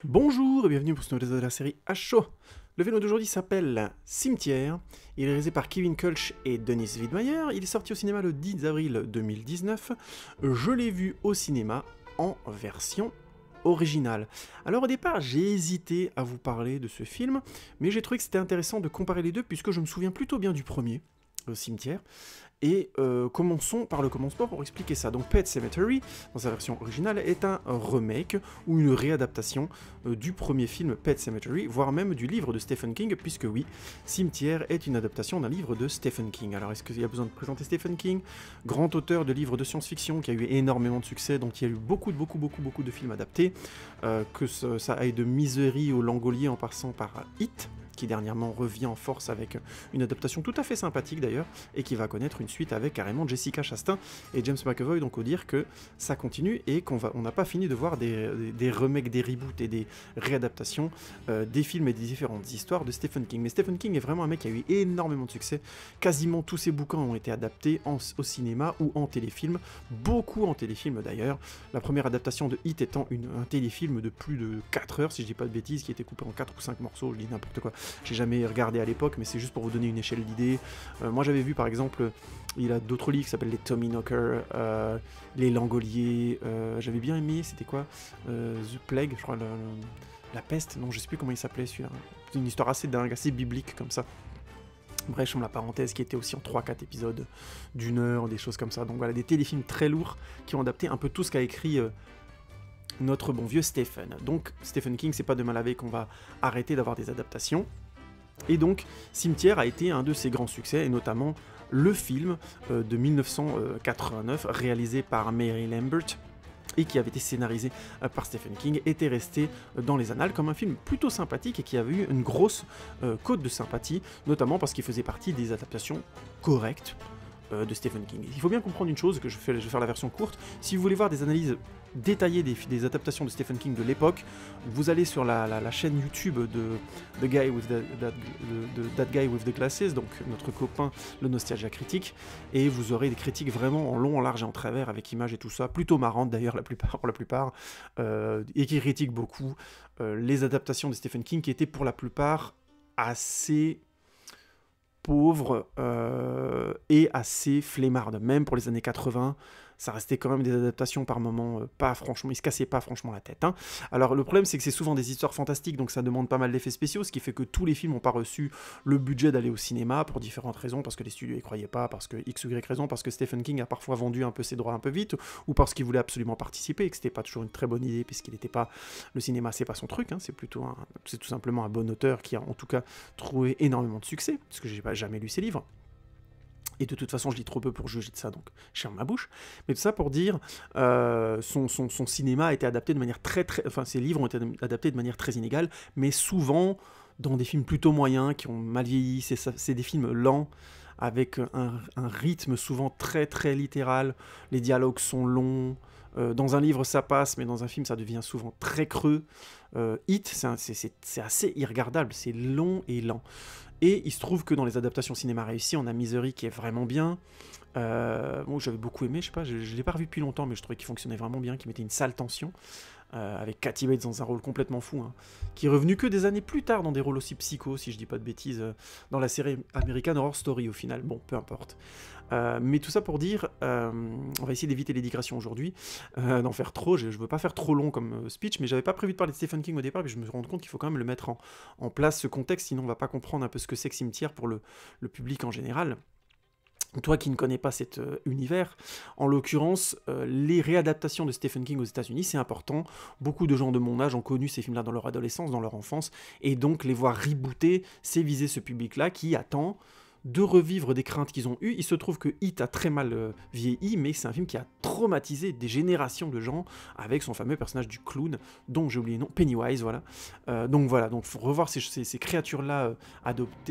Bonjour et bienvenue pour ce nouvel épisode de la série H.O. Le film d'aujourd'hui s'appelle Cimetière. Il est réalisé par Kevin Kulch et Denis Widmeyer. Il est sorti au cinéma le 10 avril 2019. Je l'ai vu au cinéma en version originale. Alors au départ, j'ai hésité à vous parler de ce film, mais j'ai trouvé que c'était intéressant de comparer les deux puisque je me souviens plutôt bien du premier, le Cimetière. Et commençons par le commencement pour expliquer ça. Donc Pet Sematary, dans sa version originale, est un remake ou une réadaptation du premier film Pet Sematary, voire même du livre de Stephen King, puisque oui, Cimetière est une adaptation d'un livre de Stephen King. Alors est-ce qu'il y a besoin de présenter Stephen King? Grand auteur de livres de science-fiction qui a eu énormément de succès, dont il y a eu beaucoup de films adaptés, que ça aille de Misery au Langolier en passant par It, qui dernièrement revient en force avec une adaptation tout à fait sympathique d'ailleurs, et qui va connaître une suite avec carrément Jessica Chastain et James McAvoy, donc au dire que ça continue et on n'a pas fini de voir des remakes, des reboots et des réadaptations des films et des différentes histoires de Stephen King. Mais Stephen King est vraiment un mec qui a eu énormément de succès, quasiment tous ses bouquins ont été adaptés au cinéma ou en téléfilm, beaucoup en téléfilm d'ailleurs, la première adaptation de Hit étant un téléfilm de plus de 4 heures, si je dis pas de bêtises, qui était coupé en 4 ou 5 morceaux, je dis n'importe quoi. J'ai jamais regardé à l'époque, mais c'est juste pour vous donner une échelle d'idées. Moi j'avais vu par exemple, il a d'autres livres qui s'appellent les Tommyknocker, les Langoliers, j'avais bien aimé, c'était quoi The Plague, je crois, la peste, non je sais plus comment il s'appelait celui-là. C'est une histoire assez dingue, assez biblique comme ça. Bref, je la parenthèse, qui était aussi en 3-4 épisodes d'une heure, des choses comme ça. Donc voilà, des téléfilms très lourds qui ont adapté un peu tout ce qu'a écrit notre bon vieux Stephen. Donc Stephen King, c'est pas demain la veille qu'on va arrêter d'avoir des adaptations. Et donc Cimetière a été un de ses grands succès, et notamment le film de 1989, réalisé par Mary Lambert, et qui avait été scénarisé par Stephen King, était resté dans les annales comme un film plutôt sympathique et qui avait eu une grosse cote de sympathie, notamment parce qu'il faisait partie des adaptations correctes de Stephen King. Il faut bien comprendre une chose, que je vais faire la version courte. Si vous voulez voir des analyses détaillées des adaptations de Stephen King de l'époque, vous allez sur la chaîne YouTube de That Guy with the Glasses, donc notre copain le Nostalgia Critique, et vous aurez des critiques vraiment en long, en large et en travers, avec images et tout ça, plutôt marrantes d'ailleurs pour la plupart, et qui critiquent beaucoup les adaptations de Stephen King, qui étaient pour la plupart assez pauvre et assez flemmarde. Même pour les années 80, ça restait quand même des adaptations par moments pas franchement, ils se cassaient pas franchement la tête. Hein. Alors le problème c'est que c'est souvent des histoires fantastiques, donc ça demande pas mal d'effets spéciaux, ce qui fait que tous les films n'ont pas reçu le budget d'aller au cinéma pour différentes raisons, parce que les studios y croyaient pas, parce que X ou Y raison, parce que Stephen King a parfois vendu un peu ses droits un peu vite, ou parce qu'il voulait absolument participer, et que c'était pas toujours une très bonne idée, puisqu'il n'était pas... Le cinéma c'est pas son truc, hein, c'est tout simplement un bon auteur qui a en tout cas trouvé énormément de succès, parce que j'ai jamais lu ses livres. Et de toute façon, je lis trop peu pour juger de ça, donc je ferme ma bouche. Mais tout ça pour dire, son cinéma a été adapté de manière enfin, ses livres ont été adaptés de manière très inégale, mais souvent dans des films plutôt moyens, qui ont mal vieilli. C'est des films lents, avec un rythme souvent très littéral. Les dialogues sont longs. Dans un livre, ça passe, mais dans un film, ça devient souvent très creux. Hit, c'est assez irregardable, c'est long et lent. Et il se trouve que dans les adaptations cinéma réussies, on a Misery qui est vraiment bien. Bon, j'avais beaucoup aimé, je sais pas, je l'ai pas revu depuis longtemps, mais je trouvais qu'il fonctionnait vraiment bien, qu'il mettait une sale tension. Avec Kathy Bates dans un rôle complètement fou, hein, qui est revenu que des années plus tard dans des rôles aussi psychos, si je dis pas de bêtises, dans la série American Horror Story au final. Bon, peu importe. Mais tout ça pour dire, on va essayer d'éviter les digressions aujourd'hui, d'en faire trop, je veux pas faire trop long comme speech, mais j'avais pas prévu de parler de Stephen King au départ, puis je me suis rendu compte qu'il faut quand même le mettre en place, ce contexte, sinon on va pas comprendre un peu ce que c'est que Cimetière pour le public en général. Toi qui ne connais pas cet univers, en l'occurrence, les réadaptations de Stephen King aux États-Unis, c'est important. Beaucoup de gens de mon âge ont connu ces films-là dans leur adolescence, dans leur enfance, et donc les voir rebooter, c'est viser ce public-là qui attend de revivre des craintes qu'ils ont eues. Il se trouve que It a très mal vieilli, mais c'est un film qui a traumatisé des générations de gens avec son fameux personnage du clown, dont j'ai oublié le nom, Pennywise, voilà. Donc voilà, donc faut revoir ces créatures-là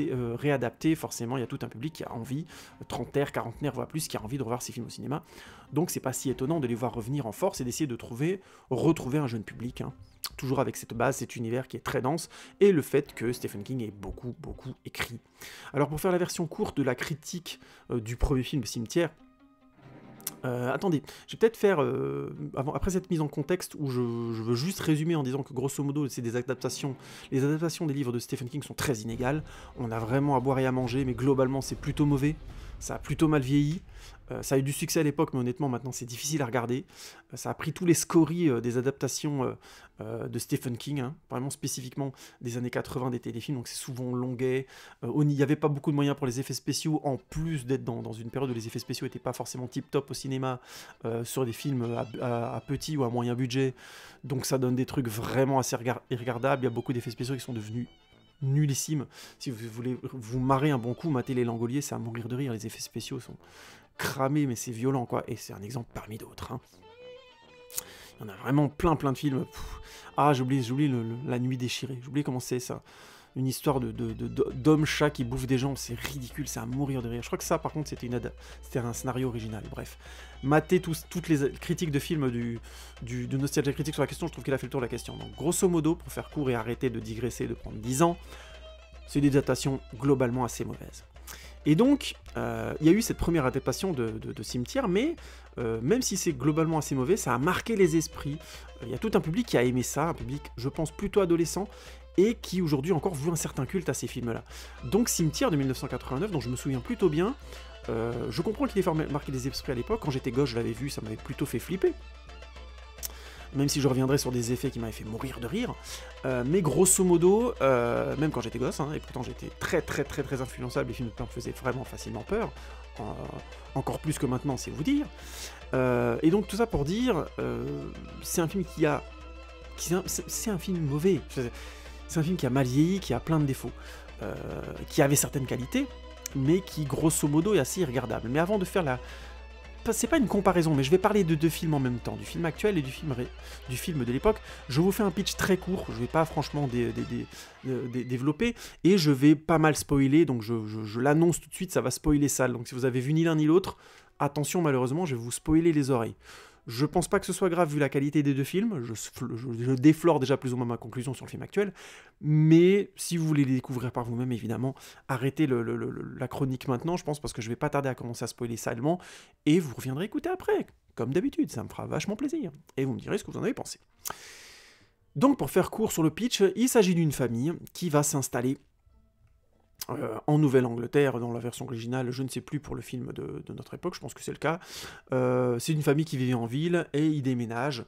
réadaptées, forcément, il y a tout un public qui a envie, trentenaire, quarantenaire, voire plus, qui a envie de revoir ces films au cinéma. Donc c'est pas si étonnant de les voir revenir en force et d'essayer de retrouver un jeune public, hein. Toujours avec cette base, cet univers qui est très dense, et le fait que Stephen King ait beaucoup écrit. Alors pour faire la version courte de la critique du premier film Cimetière, Attendez, je vais peut-être faire, après cette mise en contexte, où je veux juste résumer en disant que grosso modo, c'est des adaptations. Les adaptations des livres de Stephen King sont très inégales. On a vraiment à boire et à manger, mais globalement, c'est plutôt mauvais. Ça a plutôt mal vieilli. Ça a eu du succès à l'époque, mais honnêtement, maintenant, c'est difficile à regarder. Ça a pris tous les scories des adaptations de Stephen King, hein, vraiment spécifiquement des années 80, des téléfilms, donc c'est souvent longuet. Il n'y avait pas beaucoup de moyens pour les effets spéciaux, en plus d'être dans une période où les effets spéciaux n'étaient pas forcément tip-top au cinéma, sur des films à petit ou à moyen budget. Donc ça donne des trucs vraiment assez irregardables. Il y a beaucoup d'effets spéciaux qui sont devenus nullissimes. Si vous voulez vous marrer un bon coup, matez les Langoliers, c'est à mourir de rire. Les effets spéciaux sont cramés, mais c'est violent, quoi. Et c'est un exemple parmi d'autres, hein. Il y en a vraiment plein de films. Ah, j'oublie La Nuit déchirée. J'oublie comment c'est, ça. Une histoire d'homme-chat qui bouffe des gens. C'est ridicule, c'est à mourir de rire. Je crois que ça, par contre, c'était un scénario original. Bref. Matez toutes les critiques de films de Nostalgia Critique sur la question. Je trouve qu'il a fait le tour de la question. Donc, grosso modo, pour faire court et arrêter de digresser, de prendre 10 ans, c'est des adaptations globalement assez mauvaises. Et donc, il y a eu cette première adaptation de Cimetière, mais même si c'est globalement assez mauvais, ça a marqué les esprits. Il y a tout un public qui a aimé ça, un public, je pense, plutôt adolescent, et qui aujourd'hui encore voue un certain culte à ces films-là. Donc Cimetière de 1989, dont je me souviens plutôt bien, je comprends qu'il ait marqué les esprits à l'époque. Quand j'étais gosse, je l'avais vu, ça m'avait plutôt fait flipper. Même si je reviendrai sur des effets qui m'avaient fait mourir de rire. Mais grosso modo, même quand j'étais gosse, hein, et pourtant j'étais très influençable, les films de peur me faisaient vraiment facilement peur, encore plus que maintenant, c'est vous dire. Et donc tout ça pour dire, c'est un film c'est un film mauvais. C'est un film qui a mal vieilli, qui a plein de défauts, qui avait certaines qualités, mais qui grosso modo est assez irregardable. Mais avant de faire c'est pas une comparaison, mais je vais parler de deux films en même temps, du film actuel et du film de l'époque. Je vous fais un pitch très court, je vais pas franchement développer, et je vais pas mal spoiler, donc je l'annonce tout de suite, ça va spoiler sale. Donc si vous avez vu ni l'un ni l'autre, attention, malheureusement, je vais vous spoiler les oreilles. Je pense pas que ce soit grave vu la qualité des deux films, je déflore déjà plus ou moins ma conclusion sur le film actuel, mais si vous voulez les découvrir par vous-même, évidemment, arrêtez la chronique maintenant, je pense, parce que je vais pas tarder à commencer à spoiler salement, et vous reviendrez écouter après, comme d'habitude, ça me fera vachement plaisir, et vous me direz ce que vous en avez pensé. Donc pour faire court sur le pitch, il s'agit d'une famille qui va s'installer en Nouvelle-Angleterre, dans la version originale, je ne sais plus pour le film de notre époque, je pense que c'est le cas. C'est une famille qui vivait en ville, et ils déménagent,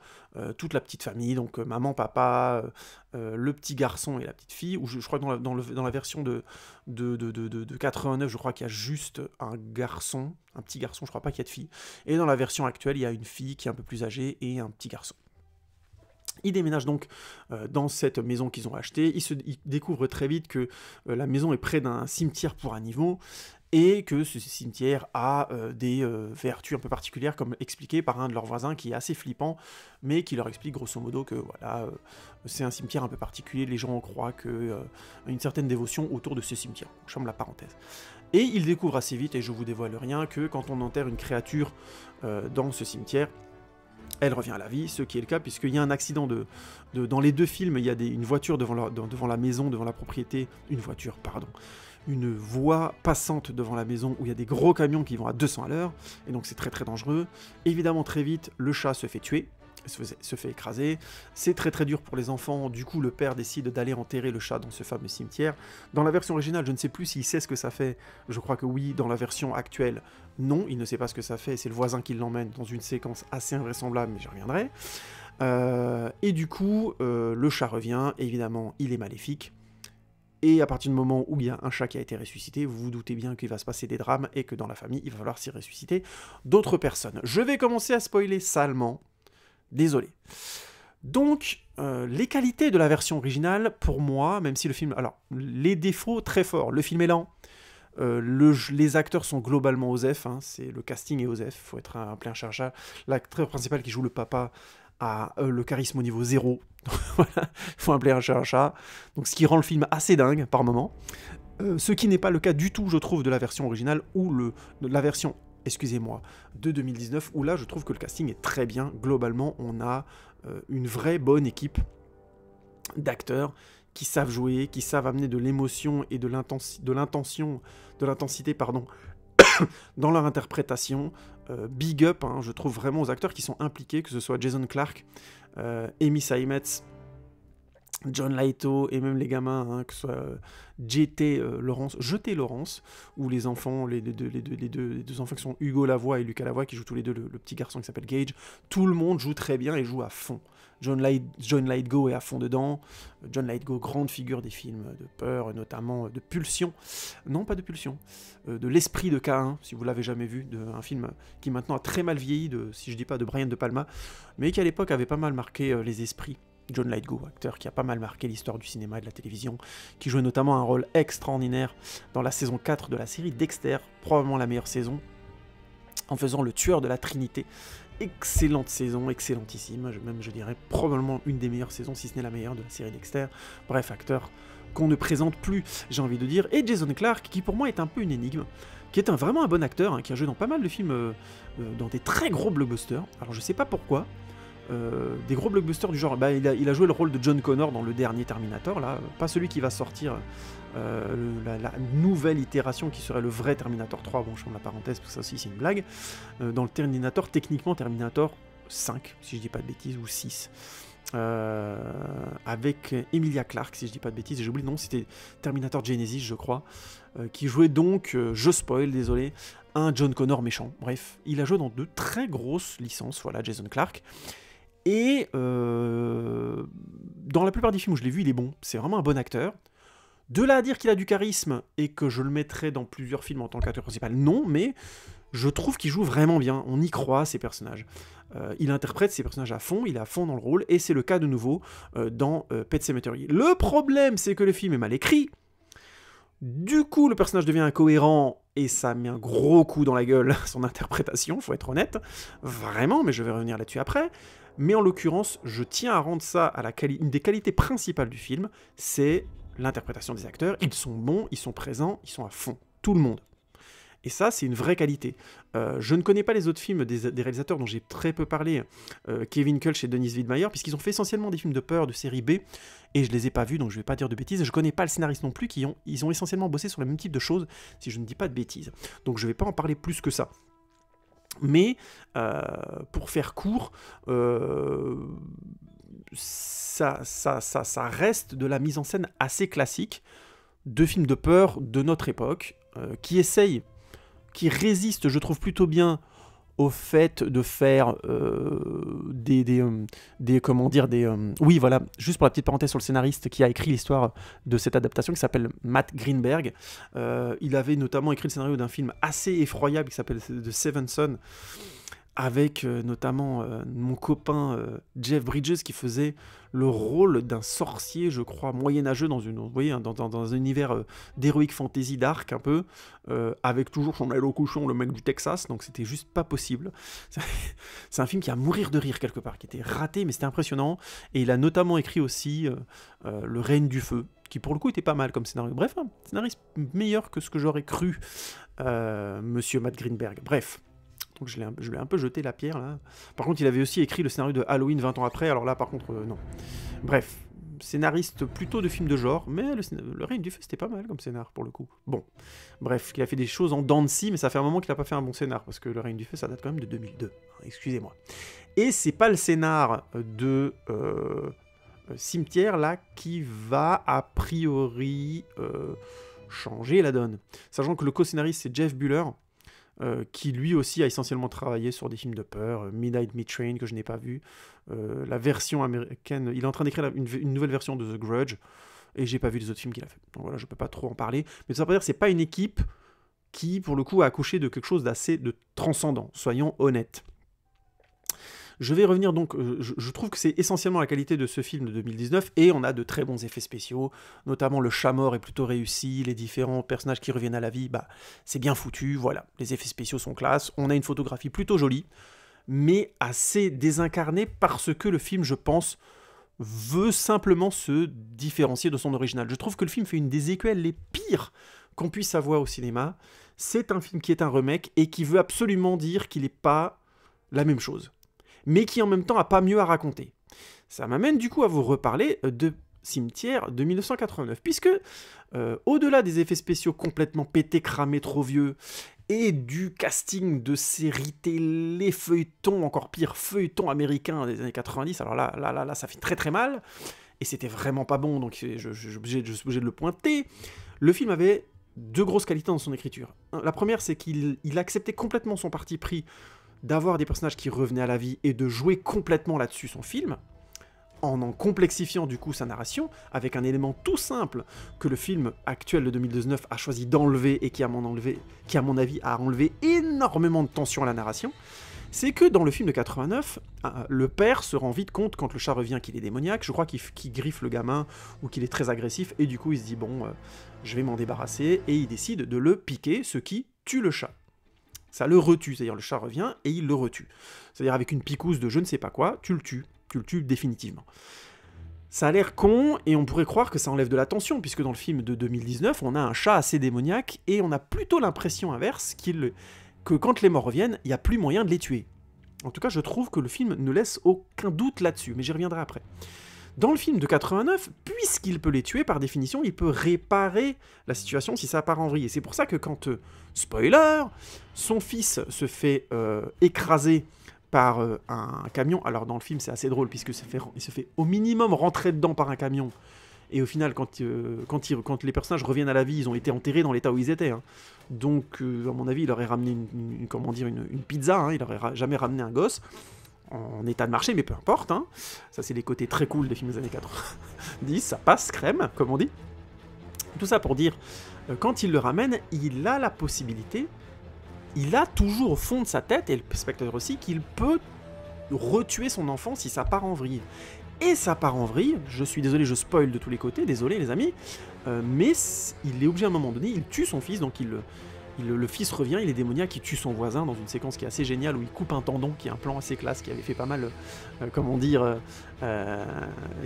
toute la petite famille, donc maman, papa, le petit garçon et la petite fille, ou je crois que dans la version de 89, je crois qu'il y a juste un petit garçon, je crois pas qu'il y a de fille, et dans la version actuelle, il y a une fille qui est un peu plus âgée, et un petit garçon. Ils déménagent donc dans cette maison qu'ils ont achetée. Ils découvrent très vite que la maison est près d'un cimetière pour animaux, et que ce cimetière a des vertus un peu particulières, comme expliqué par un de leurs voisins qui est assez flippant, mais qui leur explique grosso modo que voilà, c'est un cimetière un peu particulier, les gens croient une certaine dévotion autour de ce cimetière. Je ferme la parenthèse. Et ils découvrent assez vite, et je vous dévoile rien, que quand on enterre une créature dans ce cimetière, elle revient à la vie, ce qui est le cas, puisqu'il y a un accident dans les deux films, il y a une voiture devant la maison, devant la propriété, une voie passante devant la maison où il y a des gros camions qui vont à 200 à l'heure, et donc c'est très dangereux. Évidemment, très vite, le chat se fait tuer, se fait écraser, c'est très dur pour les enfants, du coup le père décide d'aller enterrer le chat dans ce fameux cimetière. Dans la version originale, je ne sais plus s'il sait ce que ça fait, je crois que oui. Dans la version actuelle, non, il ne sait pas ce que ça fait, c'est le voisin qui l'emmène dans une séquence assez invraisemblable, mais j'y reviendrai. Et du coup, le chat revient, évidemment, il est maléfique, et à partir du moment où il y a un chat qui a été ressuscité, vous vous doutez bien qu'il va se passer des drames, et que dans la famille, il va falloir s'y ressusciter d'autres personnes. Je vais commencer à spoiler salement, désolé. Donc, les qualités de la version originale, pour moi, même si le film... Alors, les défauts, très forts. Le film est lent. Les acteurs sont globalement OSEF. Hein, le casting est OSEF. Il faut être un chat. L'acteur principal qui joue le papa a le charisme au niveau 0. Voilà, il faut appeler un chat. Donc, ce qui rend le film assez dingue, par moment. Ce qui n'est pas le cas du tout, je trouve, de la version originale, ou la version... excusez-moi, de 2019, où là, je trouve que le casting est très bien. Globalement, on a une vraie bonne équipe d'acteurs qui savent jouer, qui savent amener de l'émotion et de l'intensité, dans leur interprétation. Big up, hein, je trouve vraiment aux acteurs qui sont impliqués, que ce soit Jason Clarke, Amy Seimetz, John Lithgow et même les gamins, hein, que ce soit Jeté Lawrence, ou les enfants, les deux enfants qui sont Hugo Lavoie et Lucas Lavoie, qui jouent tous les deux le petit garçon qui s'appelle Gage. Tout le monde joue très bien et joue à fond. John Lithgow est à fond dedans. John Lithgow, grande figure des films de peur, notamment de Pulsion. Non, pas de Pulsion. De L'Esprit de Caïn, si vous l'avez jamais vu. Un film qui maintenant a très mal vieilli, si je dis pas de Brian De Palma, mais qui à l'époque avait pas mal marqué les esprits. John Lithgow, acteur qui a pas mal marqué l'histoire du cinéma et de la télévision, qui jouait notamment un rôle extraordinaire dans la saison 4 de la série Dexter, probablement la meilleure saison, en faisant le tueur de la Trinité. Excellente saison, excellentissime, je dirais probablement une des meilleures saisons, si ce n'est la meilleure de la série Dexter. Bref, acteur qu'on ne présente plus, j'ai envie de dire. Et Jason Clarke, qui pour moi est un peu une énigme, qui est vraiment un bon acteur, hein, qui a joué dans pas mal de films, dans des très gros blockbusters. Alors je sais pas pourquoi, des gros blockbusters du genre, il a joué le rôle de John Connor dans le dernier Terminator, là, pas celui qui va sortir, la nouvelle itération qui serait le vrai Terminator 3, bon je ferme la parenthèse parce que ça aussi c'est une blague, dans le Terminator, techniquement Terminator 5, si je dis pas de bêtises, ou 6, avec Emilia Clarke, si je dis pas de bêtises, et j'oublie le nom, c'était Terminator Genesis je crois, qui jouait donc, je spoil, désolé, un John Connor méchant. Bref, il a joué dans de très grosses licences, voilà, Jason Clarke. Et dans la plupart des films où je l'ai vu, il est bon. C'est vraiment un bon acteur. De là à dire qu'il a du charisme et que je le mettrais dans plusieurs films en tant qu'acteur principal, non, mais je trouve qu'il joue vraiment bien. On y croit, ces personnages. Il interprète ses personnages à fond, il est à fond dans le rôle, et c'est le cas de nouveau dans Pet Sematary. Le problème, c'est que le film est mal écrit. Du coup, le personnage devient incohérent, et ça met un gros coup dans la gueule à son interprétation, faut être honnête. Vraiment, mais je vais revenir là-dessus après. Mais en l'occurrence, je tiens à rendre ça à une des qualités principales du film, c'est l'interprétation des acteurs. Ils sont bons, ils sont présents, ils sont à fond. Tout le monde. Et ça, c'est une vraie qualité. Je ne connais pas les autres films des réalisateurs dont j'ai très peu parlé, Kevin Kulch et Denis Widmeyer, puisqu'ils ont fait essentiellement des films de peur de série B, et je les ai pas vus, donc je vais pas dire de bêtises. Je connais pas le scénariste non plus, ils ont essentiellement bossé sur le même type de choses, si je ne dis pas de bêtises. Donc je vais pas en parler plus que ça. Mais, pour faire court, ça reste de la mise en scène assez classique de films de peur de notre époque, qui résiste, je trouve, plutôt bien au fait de faire oui, voilà, juste pour la petite parenthèse sur le scénariste qui a écrit l'histoire de cette adaptation, qui s'appelle Matt Greenberg. Il avait notamment écrit le scénario d'un film assez effroyable qui s'appelle The Seven Son, avec notamment mon copain Jeff Bridges, qui faisait le rôle d'un sorcier, je crois, moyenâgeux dans un univers d'heroic fantasy dark un peu, avec toujours son aile au cochon, le mec du Texas, donc c'était juste pas possible. C'est un film qui a à mourir de rire quelque part, qui était raté, mais c'était impressionnant, et il a notamment écrit aussi Le Règne du Feu, qui pour le coup était pas mal comme scénario. Bref, un scénariste meilleur que ce que j'aurais cru, monsieur Matt Greenberg. Bref. Donc je lui ai un peu jeté la pierre, là. Par contre, il avait aussi écrit le scénario de Halloween 20 ans après, alors là, par contre, non. Bref, scénariste plutôt de films de genre, mais le Règne du Feu, c'était pas mal comme scénar, pour le coup. Bon, bref, il a fait des choses en dents de scie, mais ça fait un moment qu'il a pas fait un bon scénar, parce que le Règne du Feu, ça date quand même de 2002, excusez-moi. Et c'est pas le scénar de Cimetière, là, qui va, a priori, changer la donne. Sachant que le co-scénariste, c'est Jeff Buhler, qui lui aussi a essentiellement travaillé sur des films de peur, Midnight Meat Train, que je n'ai pas vu, la version américaine, il est en train d'écrire une nouvelle version de The Grudge, et j'ai pas vu les autres films qu'il a fait. Donc voilà, je peux pas trop en parler, mais ça veut pas dire que c'est pas une équipe qui, pour le coup, a accouché de quelque chose d'assez transcendant, soyons honnêtes. Je vais revenir donc, je trouve que c'est essentiellement la qualité de ce film de 2019, et on a de très bons effets spéciaux, notamment le chat mort est plutôt réussi, les différents personnages qui reviennent à la vie, c'est bien foutu, voilà, les effets spéciaux sont classe, on a une photographie plutôt jolie, mais assez désincarnée parce que le film, je pense, veut simplement se différencier de son original. Je trouve que le film fait une des écuelles les pires qu'on puisse avoir au cinéma. C'est un film qui est un remake et qui veut absolument dire qu'il n'est pas la même chose, mais qui en même temps a pas mieux à raconter. Ça m'amène du coup à vous reparler de Cimetière de 1989, puisque au-delà des effets spéciaux complètement pétés, cramés, trop vieux, et du casting de séries télé, feuilleton, encore pire, feuilleton américain des années 90. Alors là, ça fait très très mal. Et c'était vraiment pas bon, donc je suis obligé de le pointer. Le film avait deux grosses qualités dans son écriture. La première, c'est qu'il acceptait complètement son parti pris d'avoir des personnages qui revenaient à la vie et de jouer complètement là-dessus son film, en complexifiant du coup sa narration, avec un élément tout simple que le film actuel de 2019 a choisi d'enlever et qui, à mon avis, a enlevé énormément de tension à la narration. C'est que dans le film de 89, le père se rend vite compte, quand le chat revient, qu'il est démoniaque. Je crois qu'il griffe le gamin, ou qu'il est très agressif, et du coup il se dit, bon, je vais m'en débarrasser, et il décide de le piquer, ce qui tue le chat. Ça le retue, c'est-à-dire le chat revient, et il le retue. C'est-à-dire avec une picouse de je ne sais pas quoi, tu le tues définitivement. Ça a l'air con, et on pourrait croire que ça enlève de la tension, puisque dans le film de 2019, on a un chat assez démoniaque, et on a plutôt l'impression inverse que quand les morts reviennent, il n'y a plus moyen de les tuer. En tout cas, je trouve que le film ne laisse aucun doute là-dessus, mais j'y reviendrai après. Dans le film de 89, puisqu'il peut les tuer, par définition, il peut réparer la situation si ça part en vrille. Et c'est pour ça que quand, spoiler, son fils se fait écraser par un camion, alors dans le film c'est assez drôle, puisque il se fait au minimum rentrer dedans par un camion, et au final, quand les personnages reviennent à la vie, ils ont été enterrés dans l'état où ils étaient. Hein. Donc, à mon avis, il aurait ramené une pizza, hein, il aurait jamais ramené un gosse en état de marché, mais peu importe. Hein. Ça, c'est les côtés très cool des films des années 90, ça passe crème, comme on dit. Tout ça pour dire, quand il le ramène, il a la possibilité, il a toujours au fond de sa tête, et le spectateur aussi, qu'il peut retuer son enfant si ça part en vrille. Et ça part en vrille, je suis désolé, je spoil de tous les côtés, désolé les amis, mais il est obligé à un moment donné, il tue son fils, donc le fils revient, il est démoniaque, il tue son voisin dans une séquence qui est assez géniale, où il coupe un tendon, qui est un plan assez classe, qui avait fait pas mal, qui avait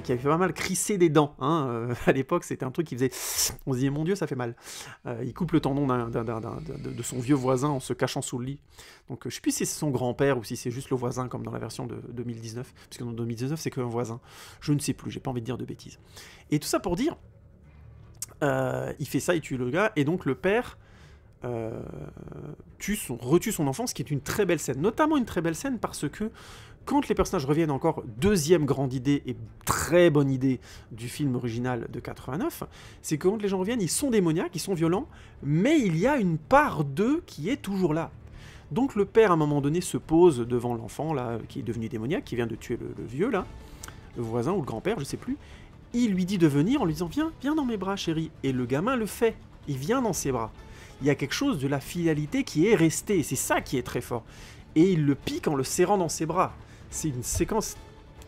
fait pas mal crisser des dents, hein, à l'époque c'était un truc qui faisait, on se disait mon dieu ça fait mal, il coupe le tendon de son vieux voisin en se cachant sous le lit, donc je sais plus si c'est son grand-père ou si c'est juste le voisin comme dans la version de 2019, parce que dans 2019 c'est qu'un voisin, je ne sais plus, j'ai pas envie de dire de bêtises, et tout ça pour dire, il fait ça, il tue le gars, et donc le père retue son enfant, ce qui est une très belle scène, notamment une très belle scène parce que quand les personnages reviennent encore, deuxième grande idée et très bonne idée du film original de 89, c'est que quand les gens reviennent, ils sont démoniaques, ils sont violents, mais il y a une part d'eux qui est toujours là. Donc le père à un moment donné se pose devant l'enfant là qui est devenu démoniaque, qui vient de tuer le vieux là, le voisin ou le grand-père, je sais plus. Il lui dit de venir en lui disant viens dans mes bras chérie, et le gamin le fait, il vient dans ses bras. Il y a quelque chose de la filialité qui est resté, et c'est ça qui est très fort. Et il le pique en le serrant dans ses bras. C'est une séquence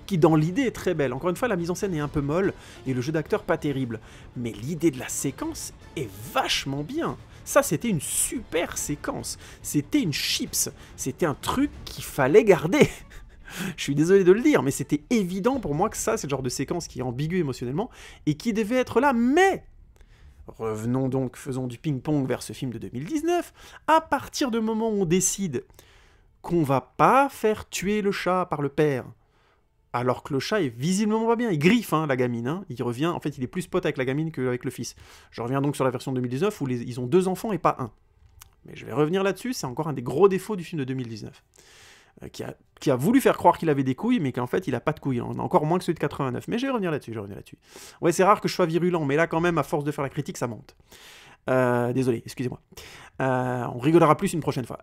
qui, dans l'idée, est très belle. Encore une fois, la mise en scène est un peu molle, et le jeu d'acteur pas terrible. Mais l'idée de la séquence est vachement bien. Ça, c'était une super séquence. C'était une chips. C'était un truc qu'il fallait garder. Je suis désolé de le dire, mais c'était évident pour moi que ça, c'est le genre de séquence qui est ambiguë émotionnellement, et qui devait être là, mais... Revenons donc, faisons du ping-pong vers ce film de 2019. À partir du moment où on décide qu'on va pas faire tuer le chat par le père, alors que le chat est visiblement pas bien, il griffe la gamine, hein. Il revient, en fait il est plus pote avec la gamine qu'avec le fils. Je reviens donc sur la version de 2019 où ils ont 2 enfants et pas 1. Mais je vais revenir là-dessus, c'est encore un des gros défauts du film de 2019. Qui a voulu faire croire qu'il avait des couilles, mais qu'en fait il a pas de couilles, encore moins que celui de 89. Mais je vais revenir là-dessus, Ouais, c'est rare que je sois virulent, mais là quand même, à force de faire la critique, ça monte. Désolé, excusez-moi. On rigolera plus une prochaine fois.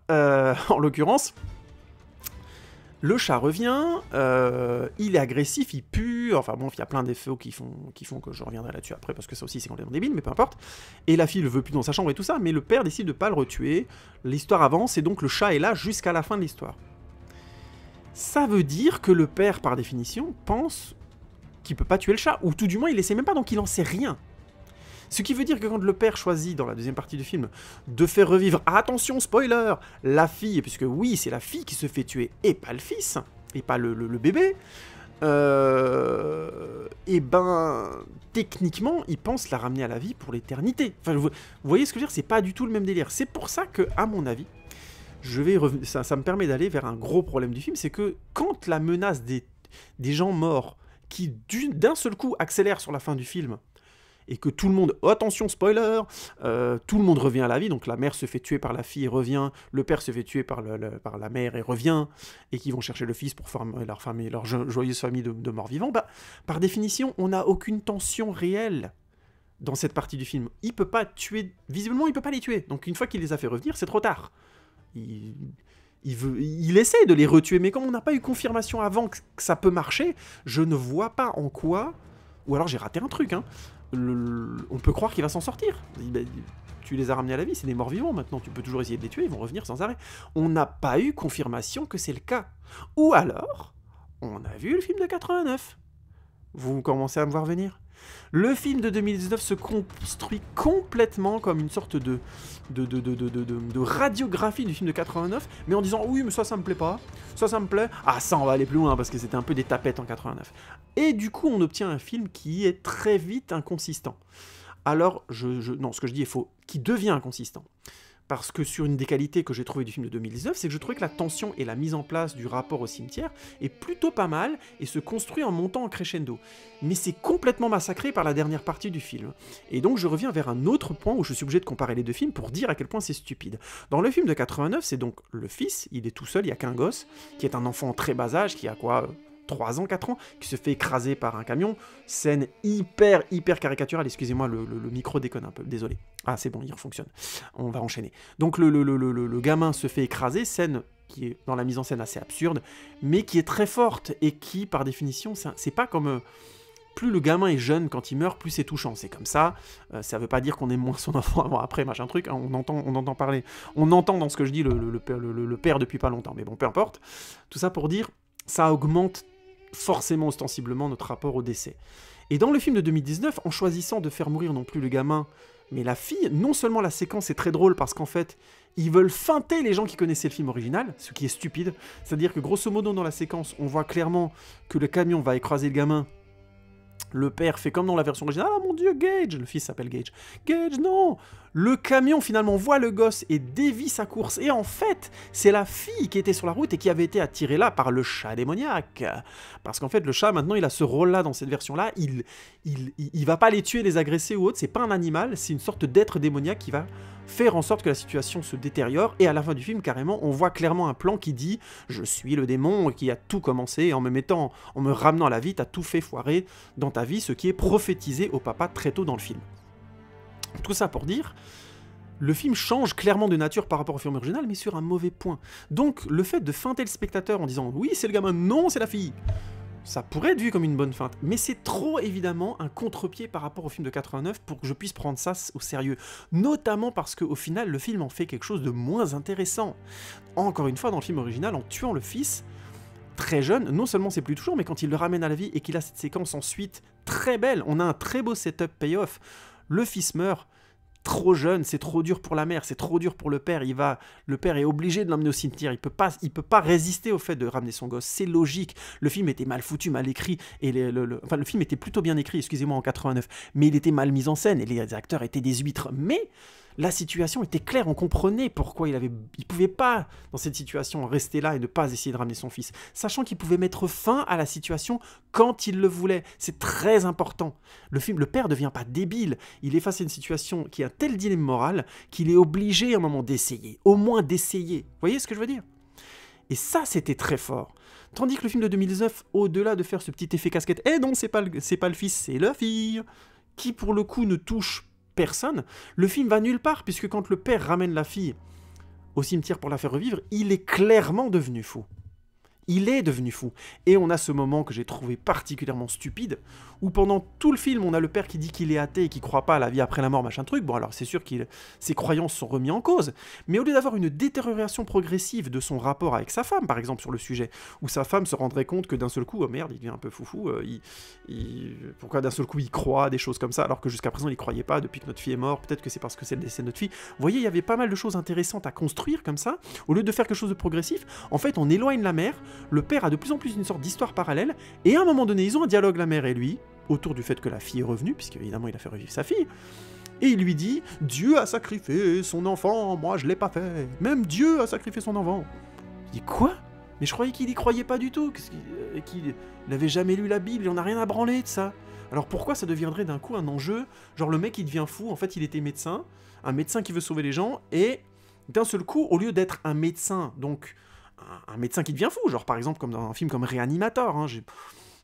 En l'occurrence, le chat revient, il est agressif, il pue, enfin bon, il y a plein d'effets qui font que je reviendrai là-dessus après, parce que ça aussi c'est complètement débile, mais peu importe. Et la fille le veut plus dans sa chambre et tout ça, mais le père décide de pas le retuer, l'histoire avance, et donc le chat est là jusqu'à la fin de l'histoire. Ça veut dire que le père, par définition, pense qu'il peut pas tuer le chat, ou tout du moins il essaie même pas, donc il en sait rien. Ce qui veut dire que quand le père choisit, dans la deuxième partie du film, de faire revivre, attention spoiler, la fille, puisque oui, c'est la fille qui se fait tuer, et pas le fils, et pas le bébé, et ben, techniquement, il pense la ramener à la vie pour l'éternité. Enfin, vous voyez ce que je veux dire, c'est pas du tout le même délire. C'est pour ça que, à mon avis, ça me permet d'aller vers un gros problème du film, c'est que quand la menace des gens morts, qui d'un seul coup accélère sur la fin du film, et que tout le monde, attention spoiler, tout le monde revient à la vie, donc la mère se fait tuer par la fille et revient, le père se fait tuer par la mère et revient, et qu'ils vont chercher le fils pour former leur joyeuse famille de morts vivants, bah, par définition, on n'a aucune tension réelle dans cette partie du film. Il peut pas tuer, visiblement il peut pas les tuer, donc une fois qu'il les a fait revenir, c'est trop tard. Il essaie de les retuer, mais comme on n'a pas eu confirmation avant que ça peut marcher, je ne vois pas en quoi, ou alors j'ai raté un truc, hein, on peut croire qu'il va s'en sortir. Tu les as ramenés à la vie, c'est des morts vivants maintenant, tu peux toujours essayer de les tuer, ils vont revenir sans arrêt. On n'a pas eu confirmation que c'est le cas. Ou alors, on a vu le film de 89. Vous commencez à me voir venir. Le film de 2019 se construit complètement comme une sorte de radiographie du film de 89, mais en disant oui mais ça me plaît pas, ça me plaît, ah ça on va aller plus loin parce que c'était un peu des tapettes en 89. Et du coup on obtient un film qui est très vite inconsistant. Alors, non, ce que je dis est faux, qui devient inconsistant. Parce que sur une des qualités que j'ai trouvées du film de 2019, c'est que je trouvais que la tension et la mise en place du rapport au cimetière est plutôt pas mal et se construit en montant en crescendo. Mais c'est complètement massacré par la dernière partie du film. Et donc je reviens vers un autre point où je suis obligé de comparer les deux films pour dire à quel point c'est stupide. Dans le film de 89, c'est donc le fils, il est tout seul, il n'y a qu'un gosse, qui est un enfant en très bas âge, qui a quoi 3 ans, 4 ans, qui se fait écraser par un camion. Scène hyper caricaturale. Excusez-moi, le micro déconne un peu, désolé. Ah, c'est bon, il fonctionne. On va enchaîner. Donc le gamin se fait écraser, scène qui est dans la mise en scène assez absurde, mais qui est très forte, et qui, par définition, c'est pas comme... plus le gamin est jeune quand il meurt, plus c'est touchant. C'est comme ça. Ça veut pas dire qu'on aime moins son enfant avant, après, machin truc. Hein, on entend parler. On entend dans ce que je dis le père depuis pas longtemps. Mais bon, peu importe. Tout ça pour dire, ça augmente forcément ostensiblement notre rapport au décès. Et dans le film de 2019, en choisissant de faire mourir non plus le gamin, mais la fille, non seulement la séquence est très drôle parce qu'en fait, ils veulent feinter les gens qui connaissaient le film original, ce qui est stupide. C'est-à-dire que grosso modo dans la séquence, on voit clairement que le camion va écraser le gamin. Le père fait comme dans la version originale, « Ah mon dieu, Gage !» Le fils s'appelle Gage. « Gage, non !» Le camion, finalement, voit le gosse et dévie sa course. Et en fait, c'est la fille qui était sur la route et qui avait été attirée là par le chat démoniaque. Parce qu'en fait, le chat, maintenant, il a ce rôle-là dans cette version-là. Il va pas les tuer, les agresser ou autre. C'est pas un animal, c'est une sorte d'être démoniaque qui va faire en sorte que la situation se détériore. Et à la fin du film, carrément, on voit clairement un plan qui dit « Je suis le démon qui a tout commencé. En me ramenant à la vie, t'as tout fait foirer dans ta vie. » Ce qui est prophétisé au papa très tôt dans le film. Tout ça pour dire, le film change clairement de nature par rapport au film original, mais sur un mauvais point. Donc, le fait de feinter le spectateur en disant « Oui, c'est le gamin, non, c'est la fille », ça pourrait être vu comme une bonne feinte, mais c'est trop évidemment un contre-pied par rapport au film de 89 pour que je puisse prendre ça au sérieux. Notamment parce qu'au final, le film en fait quelque chose de moins intéressant. Encore une fois, dans le film original, en tuant le fils, très jeune, non seulement c'est plus touchant, mais quand il le ramène à la vie et qu'il a cette séquence ensuite très belle, on a un très beau setup payoff. Le fils meurt, trop jeune, c'est trop dur pour la mère, c'est trop dur pour le père, le père est obligé de l'emmener au cimetière, il peut pas résister au fait de ramener son gosse, c'est logique. Le film était mal foutu, mal écrit, et enfin le film était plutôt bien écrit, excusez-moi, en 89, mais il était mal mis en scène, et les acteurs étaient des huîtres, mais la situation était claire, on comprenait pourquoi il pouvait pas, dans cette situation, rester là et ne pas essayer de ramener son fils, sachant qu'il pouvait mettre fin à la situation quand il le voulait. C'est très important. Le père ne devient pas débile, il est face à une situation qui a un tel dilemme moral qu'il est obligé à un moment d'essayer, au moins d'essayer. Vous voyez ce que je veux dire? Et ça, c'était très fort. Tandis que le film de 2019, au-delà de faire ce petit effet casquette, eh non, c'est pas le fils, c'est la fille, qui pour le coup ne touche personne, le film va nulle part, puisque quand le père ramène la fille au cimetière pour la faire revivre, il est clairement devenu fou. Il est devenu fou. Et on a ce moment que j'ai trouvé particulièrement stupide, où pendant tout le film, on a le père qui dit qu'il est athée et qui croit pas à la vie après la mort, machin truc. Bon, alors c'est sûr que ses croyances sont remises en cause, mais au lieu d'avoir une détérioration progressive de son rapport avec sa femme, par exemple, sur le sujet, où sa femme se rendrait compte que d'un seul coup, oh merde, il devient un peu foufou, pourquoi d'un seul coup il croit à des choses comme ça, alors que jusqu'à présent il croyait pas, depuis que notre fille est morte, peut-être que c'est parce que c'est le décès de notre fille. Vous voyez, il y avait pas mal de choses intéressantes à construire comme ça, au lieu de faire quelque chose de progressif, en fait on éloigne la mère, le père a de plus en plus une sorte d'histoire parallèle, et à un moment donné, ils ont un dialogue, la mère et lui, autour du fait que la fille est revenue, puisqu'évidemment il a fait revivre sa fille, et il lui dit « Dieu a sacrifié son enfant, moi je l'ai pas fait, même Dieu a sacrifié son enfant. » Il dit « Quoi ? Mais je croyais qu'il y croyait pas du tout. et qu'il n'avait jamais lu la Bible, il en a rien à branler de ça. Alors pourquoi ça deviendrait d'un coup un enjeu? Genre le mec il devient fou, en fait il était médecin, un médecin qui veut sauver les gens, et d'un seul coup, au lieu d'être un médecin, donc un médecin qui devient fou, genre par exemple comme dans un film comme Réanimator, hein,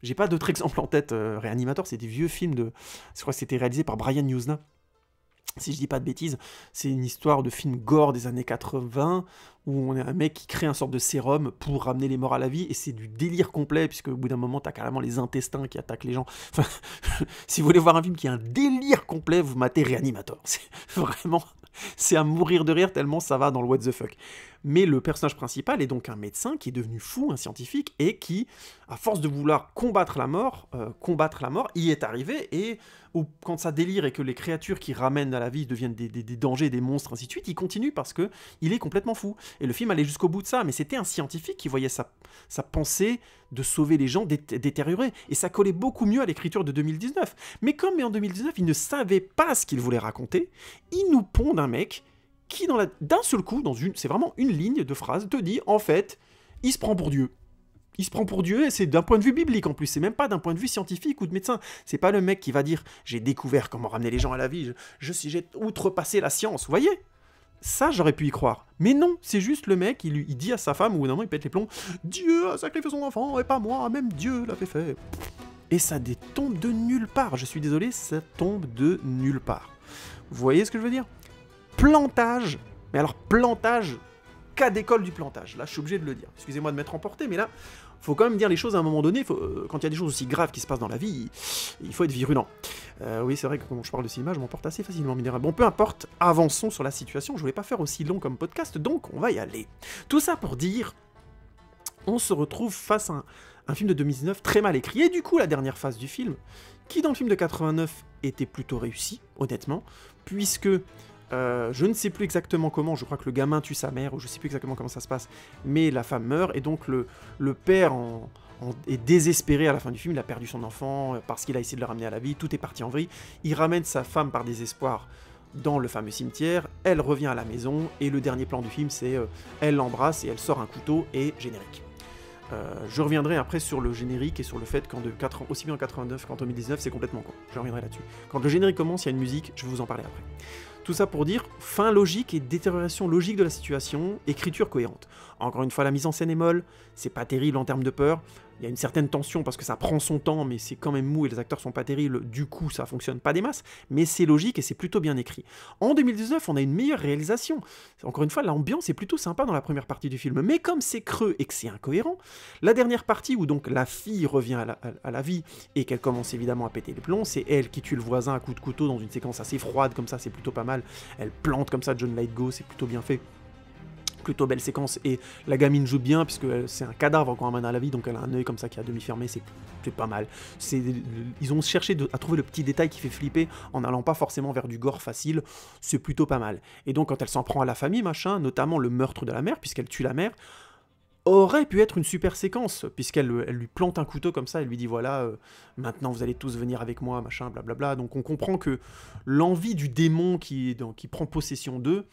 j'ai pas d'autres exemples en tête. Réanimator, c'est des vieux films je crois que c'était réalisé par Brian Yuzna, si je dis pas de bêtises. C'est une histoire de film gore des années 80, où on est un mec qui crée un sorte de sérum pour ramener les morts à la vie, et c'est du délire complet, puisque au bout d'un moment, t'as carrément les intestins qui attaquent les gens. Enfin, si vous voulez voir un film qui a un délire complet, vous matez Réanimator. C'est vraiment... C'est à mourir de rire tellement ça va dans le what the fuck. Mais le personnage principal est donc un médecin qui est devenu fou, un scientifique, et qui, à force de vouloir combattre la mort, y est arrivé, et quand ça délire et que les créatures qui ramènent à la vie deviennent des dangers, des monstres, ainsi de suite, il continue parce que il est complètement fou. Et le film allait jusqu'au bout de ça, mais c'était un scientifique qui voyait sa pensée de sauver les gens détériorée, et ça collait beaucoup mieux à l'écriture de 2019. Mais comme en 2019, il ne savait pas ce qu'il voulait raconter, il nous pond un mec qui, d'un seul coup, c'est vraiment une ligne de phrase, te dit, en fait, il se prend pour Dieu. Il se prend pour Dieu, et c'est d'un point de vue biblique en plus, c'est même pas d'un point de vue scientifique ou de médecin. C'est pas le mec qui va dire « j'ai découvert comment ramener les gens à la vie, j'ai outrepassé la science », vous voyez? Ça, j'aurais pu y croire. Mais non, c'est juste le mec, il dit à sa femme, au bout d'un moment, il pète les plombs « Dieu a sacrifié son enfant, et pas moi, même Dieu l'avait fait ». Et ça tombe de nulle part, je suis désolé, ça tombe de nulle part. Vous voyez ce que je veux dire? Plantage, mais alors plantage, cas d'école du plantage, là je suis obligé de le dire. Excusez-moi de m'être emporté, mais là, faut quand même dire les choses à un moment donné, quand il y a des choses aussi graves qui se passent dans la vie, il faut être virulent. Oui, c'est vrai que quand je parle de cinéma, je m'emporte assez facilement, minéral. Bon, peu importe, avançons sur la situation, je voulais pas faire aussi long comme podcast, donc on va y aller. Tout ça pour dire, on se retrouve face à un film de 2019 très mal écrit, et du coup la dernière phase du film, qui dans le film de 89 était plutôt réussie, honnêtement, puisque... je ne sais plus exactement comment, je crois que le gamin tue sa mère, ou je sais plus exactement comment ça se passe, mais la femme meurt, et donc le père est désespéré à la fin du film, il a perdu son enfant, parce qu'il a essayé de le ramener à la vie, tout est parti en vrille, il ramène sa femme par désespoir dans le fameux cimetière, elle revient à la maison, et le dernier plan du film c'est elle l'embrasse, et elle sort un couteau, et générique. Je reviendrai après sur le générique et sur le fait aussi bien en 89 qu'en 2019, c'est complètement con. Je reviendrai là-dessus. Quand le générique commence, il y a une musique, je vais vous en parler après. Tout ça pour dire, fin logique et détérioration logique de la situation, écriture cohérente. Encore une fois, la mise en scène est molle, c'est pas terrible en termes de peur, il y a une certaine tension parce que ça prend son temps, mais c'est quand même mou et les acteurs sont pas terribles, du coup ça fonctionne pas des masses, mais c'est logique et c'est plutôt bien écrit. En 2019, on a une meilleure réalisation. Encore une fois, l'ambiance est plutôt sympa dans la première partie du film, mais comme c'est creux et que c'est incohérent, la dernière partie où donc la fille revient à la vie et qu'elle commence évidemment à péter les plombs, c'est elle qui tue le voisin à coups de couteau dans une séquence assez froide comme ça, c'est plutôt pas mal. Elle plante comme ça John Lithgow, c'est plutôt bien fait. Plutôt belle séquence, et la gamine joue bien puisque c'est un cadavre qu'on ramène à la vie, donc elle a un œil comme ça qui est à demi fermé, c'est pas mal. Ils ont cherché à trouver le petit détail qui fait flipper en n'allant pas forcément vers du gore facile, c'est plutôt pas mal. Et donc quand elle s'en prend à la famille, machin, notamment le meurtre de la mère, puisqu'elle tue la mère, aurait pu être une super séquence, puisqu'elle lui plante un couteau comme ça, elle lui dit voilà, maintenant vous allez tous venir avec moi, machin, blablabla. Donc on comprend que l'envie du démon qui prend possession d'eux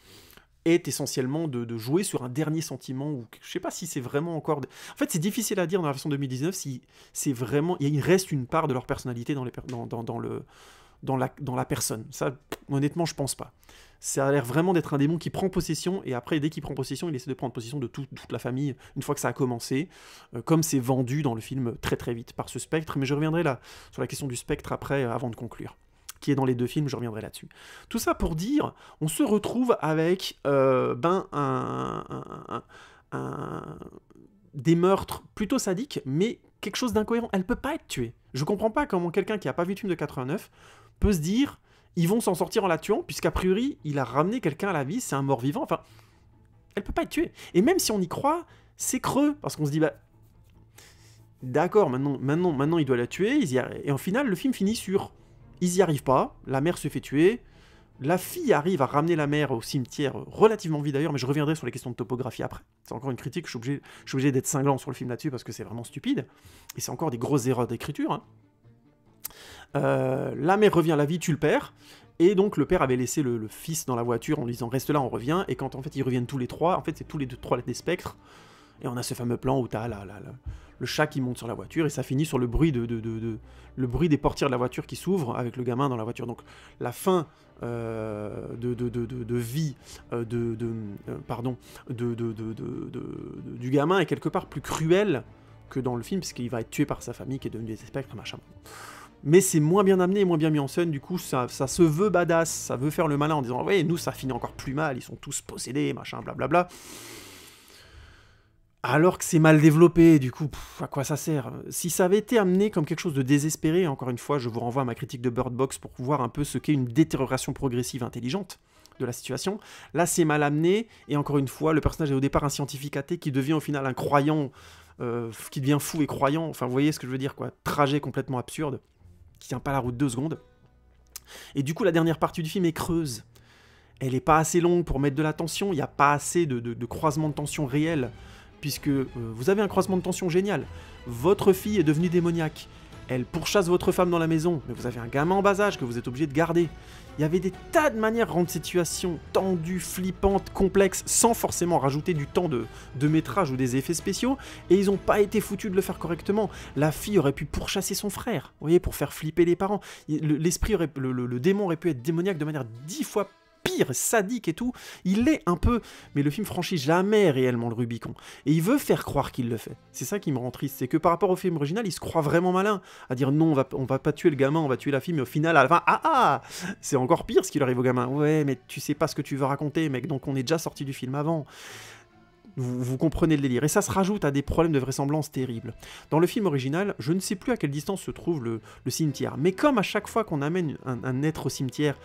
est essentiellement de jouer sur un dernier sentiment, ou je sais pas si c'est vraiment encore... En fait, c'est difficile à dire dans la version 2019 si c'est vraiment... Il reste une part de leur personnalité dans la personne. Ça, honnêtement, je pense pas. Ça a l'air vraiment d'être un démon qui prend possession, et après, dès qu'il prend possession, il essaie de prendre possession de toute la famille, une fois que ça a commencé, comme c'est vendu dans le film très très vite par ce spectre, mais je reviendrai là sur la question du spectre après, avant de conclure. Qui est dans les deux films, je reviendrai là-dessus. Tout ça pour dire, on se retrouve avec des meurtres plutôt sadiques, mais quelque chose d'incohérent. Elle peut pas être tuée. Je comprends pas comment quelqu'un qui a pas vu le film de 89 peut se dire, ils vont s'en sortir en la tuant, puisqu'a priori, il a ramené quelqu'un à la vie, c'est un mort-vivant, enfin, elle peut pas être tuée. Et même si on y croit, c'est creux, parce qu'on se dit, bah, d'accord, maintenant il doit la tuer, et en final, le film finit sur... Ils n'y arrivent pas, la mère se fait tuer, la fille arrive à ramener la mère au cimetière, relativement vite d'ailleurs, mais je reviendrai sur les questions de topographie après. C'est encore une critique, je suis obligé d'être cinglant sur le film là-dessus, parce que c'est vraiment stupide, et c'est encore des grosses erreurs d'écriture. Hein. La mère revient à la vie, tue le père, et donc le père avait laissé le fils dans la voiture en lui disant « reste là, on revient », et quand en fait ils reviennent tous les trois, en fait c'est tous les trois des spectres, Et on a ce fameux plan où t'as le chat qui monte sur la voiture, et ça finit sur le bruit le bruit des portières de la voiture qui s'ouvrent avec le gamin dans la voiture. Donc la fin de vie du gamin est quelque part plus cruelle que dans le film, puisqu'il va être tué par sa famille qui est devenue des spectres, machin. Mais c'est moins bien amené, moins bien mis en scène, du coup ça se veut badass, ça veut faire le malin en disant ouais, nous ça finit encore plus mal, ils sont tous possédés, machin, blablabla. Alors que c'est mal développé, du coup, à quoi ça sert? Si ça avait été amené comme quelque chose de désespéré, encore une fois, je vous renvoie à ma critique de Bird Box pour voir un peu ce qu'est une détérioration progressive intelligente de la situation. Là, c'est mal amené, et encore une fois, le personnage est au départ un scientifique athée qui devient au final un croyant, qui devient fou et croyant, enfin, vous voyez ce que je veux dire, quoi. Trajet complètement absurde, qui tient pas la route 2 secondes. Et du coup, la dernière partie du film est creuse. Elle est pas assez longue pour mettre de la tension, il n'y a pas assez de croisement de tension réel, puisque vous avez un croisement de tension génial. Votre fille est devenue démoniaque. Elle pourchasse votre femme dans la maison, mais vous avez un gamin en bas âge que vous êtes obligé de garder. Il y avait des tas de manières de rendre cette situation tendue, flippante, complexe, sans forcément rajouter du temps de métrage ou des effets spéciaux, et ils n'ont pas été foutus de le faire correctement. La fille aurait pu pourchasser son frère, vous voyez, pour faire flipper les parents. Le démon aurait pu être démoniaque de manière 10 fois pire, sadique et tout, il l'est un peu, mais le film franchit jamais réellement le Rubicon. Et il veut faire croire qu'il le fait. C'est ça qui me rend triste, c'est que par rapport au film original, il se croit vraiment malin, à dire non, on va pas tuer le gamin, on va tuer la fille, mais au final, à la fin, c'est encore pire ce qui lui arrive au gamin. Ouais, mais tu sais pas ce que tu veux raconter, mec, donc on est déjà sorti du film avant. Vous comprenez le délire. Et ça se rajoute à des problèmes de vraisemblance terribles. Dans le film original, je ne sais plus à quelle distance se trouve le cimetière, mais comme à chaque fois qu'on amène un être au cimetière,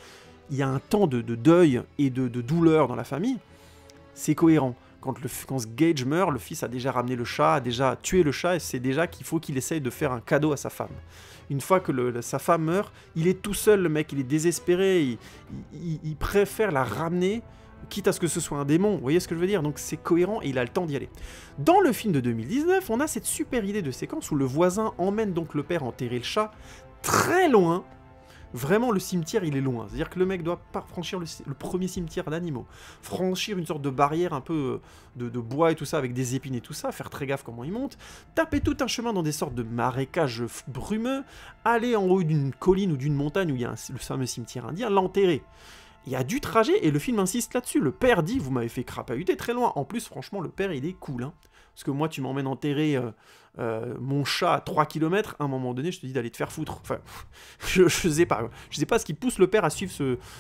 il y a un temps de deuil et de douleur dans la famille, c'est cohérent. Quand ce Gage meurt, le fils a déjà ramené le chat, a déjà tué le chat, et c'est déjà qu'il faut qu'il essaye de faire un cadeau à sa femme. Une fois que sa femme meurt, il est tout seul, le mec, il est désespéré, il préfère la ramener, quitte à ce que ce soit un démon, vous voyez ce que je veux dire? Donc c'est cohérent et il a le temps d'y aller. Dans le film de 2019, on a cette super idée de séquence où le voisin emmène donc le père enterrer le chat très loin. Vraiment, le cimetière, il est loin. C'est-à-dire que le mec doit pas franchir le premier cimetière d'animaux. Franchir une sorte de barrière un peu de bois et tout ça, avec des épines et tout ça, faire très gaffe comment il monte, taper tout un chemin dans des sortes de marécages brumeux, aller en haut d'une colline ou d'une montagne où il y a le fameux cimetière indien, l'enterrer. Il y a du trajet, et le film insiste là-dessus. Le père dit, vous m'avez fait crapahuter très loin. En plus, franchement, le père, il est cool, hein. Parce que moi, tu m'emmènes enterrer mon chat à 3 km, à un moment donné, je te dis d'aller te faire foutre. Enfin, je sais pas. Je sais pas ce qui pousse le père à suivre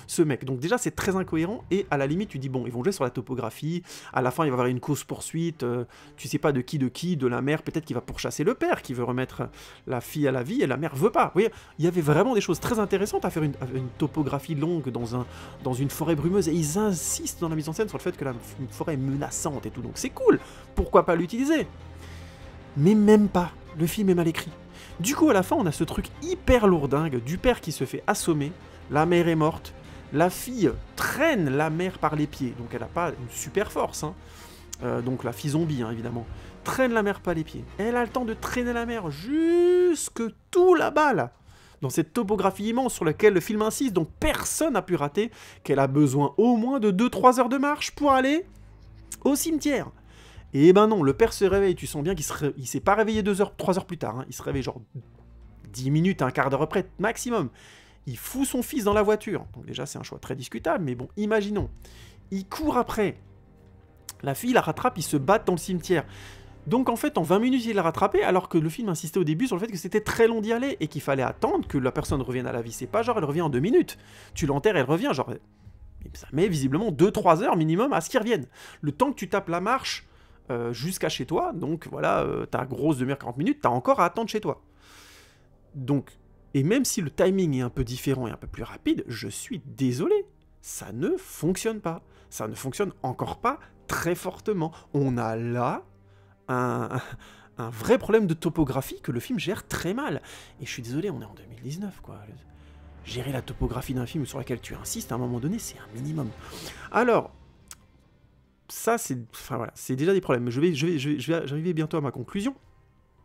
ce mec. Donc déjà, c'est très incohérent, et à la limite, tu dis, bon, ils vont jouer sur la topographie, à la fin, il va y avoir une cause-poursuite, tu sais pas de qui, de la mère, peut-être qu'il va pourchasser le père, qui veut remettre la fille à la vie, et la mère veut pas. Vous voyez, il y avait vraiment des choses très intéressantes à faire une topographie longue dans une forêt brumeuse, et ils insistent dans la mise en scène sur le fait que la forêt est menaçante et tout, donc c'est cool, pourquoi pas l'utiliser? Mais même pas, le film est mal écrit. Du coup, à la fin, on a ce truc hyper lourdingue du père qui se fait assommer, la mère est morte, la fille traîne la mère par les pieds, donc elle a pas une super force, hein. Donc la fille zombie, hein, évidemment, traîne la mère par les pieds. Elle a le temps de traîner la mère jusque tout là-bas, là, dans cette topographie immense sur laquelle le film insiste, donc personne n'a pu rater qu'elle a besoin au moins de 2-3 heures de marche pour aller au cimetière. Et ben non, le père se réveille, tu sens bien qu'il s'est pas réveillé 3 heures plus tard, hein. Il se réveille genre 10 minutes, un quart d'heure après, maximum. Il fout son fils dans la voiture. Donc déjà, c'est un choix très discutable, mais bon, imaginons. Il court après. La fille la rattrape, ils se battent dans le cimetière. Donc en fait, en 20 minutes, il l'a rattrapé, alors que le film insistait au début sur le fait que c'était très long d'y aller, et qu'il fallait attendre que la personne revienne à la vie. C'est pas genre, elle revient en 2 minutes. Tu l'enterres, elle revient, genre... Ça met visiblement 2-3 heures minimum à ce qu'ils reviennent. Le temps que tu tapes la marche jusqu'à chez toi, donc voilà, ta grosse demi-heure, 40 minutes, t'as encore à attendre chez toi. Donc, et même si le timing est un peu différent et un peu plus rapide, je suis désolé, ça ne fonctionne pas. Ça ne fonctionne encore pas très fortement. On a là un vrai problème de topographie que le film gère très mal. Et je suis désolé, on est en 2019, quoi. Gérer la topographie d'un film sur laquelle tu insistes, à un moment donné, c'est un minimum. Alors, ça, c'est... Enfin, voilà, c'est déjà des problèmes. Je vais arriver bientôt à ma conclusion.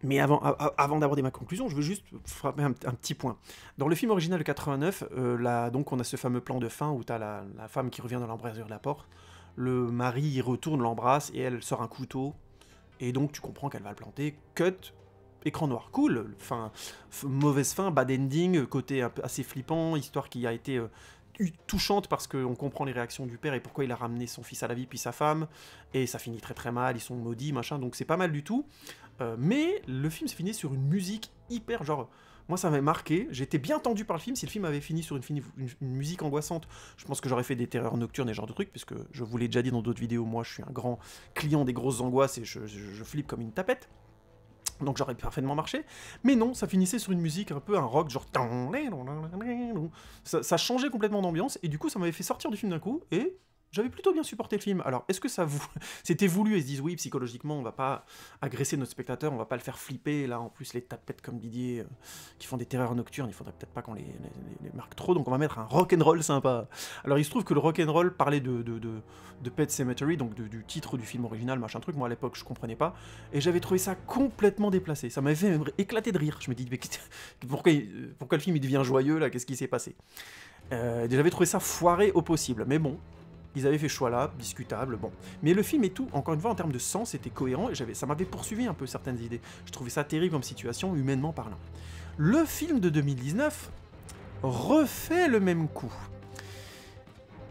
Mais avant d'aborder ma conclusion, je veux juste frapper un petit point. Dans le film original de 89, donc on a ce fameux plan de fin où tu as la femme qui revient dans l'embrasure de la porte. Le mari, il retourne, l'embrasse, et elle sort un couteau. Et donc tu comprends qu'elle va le planter, cut, écran noir, cool, fin, mauvaise fin, bad ending, côté un peu assez flippant, histoire qui a été touchante parce qu'on comprend les réactions du père et pourquoi il a ramené son fils à la vie puis sa femme, et ça finit très très mal, ils sont maudits, machin, donc c'est pas mal du tout. Mais le film s'est fini sur une musique hyper, genre, moi ça m'avait marqué, j'étais bien tendu par le film, si le film avait fini sur une musique angoissante, je pense que j'aurais fait des terreurs nocturnes et ce genre de trucs, puisque je vous l'ai déjà dit dans d'autres vidéos, moi je suis un grand client des grosses angoisses et je flippe comme une tapette. Donc j'aurais parfaitement marché, mais non, ça finissait sur une musique un peu un rock, genre... Ça changeait complètement d'ambiance, et du coup ça m'avait fait sortir du film d'un coup, et j'avais plutôt bien supporté le film. Alors, est-ce que ça vous... C'était voulu, et se disent, oui, psychologiquement, on va pas agresser notre spectateur, on va pas le faire flipper, là, en plus, les tapettes comme Didier, qui font des terreurs nocturnes, il faudrait peut-être pas qu'on les marque trop, donc on va mettre un rock'n'roll sympa. Alors, il se trouve que le rock'n'roll parlait de Pet Sematary, donc du titre du film original, machin truc, moi, à l'époque, je comprenais pas, et j'avais trouvé ça complètement déplacé, ça m'avait fait éclater de rire, je me dis, mais pourquoi le film, il devient joyeux, là, qu'est-ce qui s'est passé? J'avais trouvé ça foiré au possible, mais bon, ils avaient fait ce choix-là, discutable, bon. Mais le film et tout, encore une fois, en termes de sens, c'était cohérent, et ça m'avait poursuivi un peu certaines idées. Je trouvais ça terrible comme situation, humainement parlant. Le film de 2019 refait le même coup.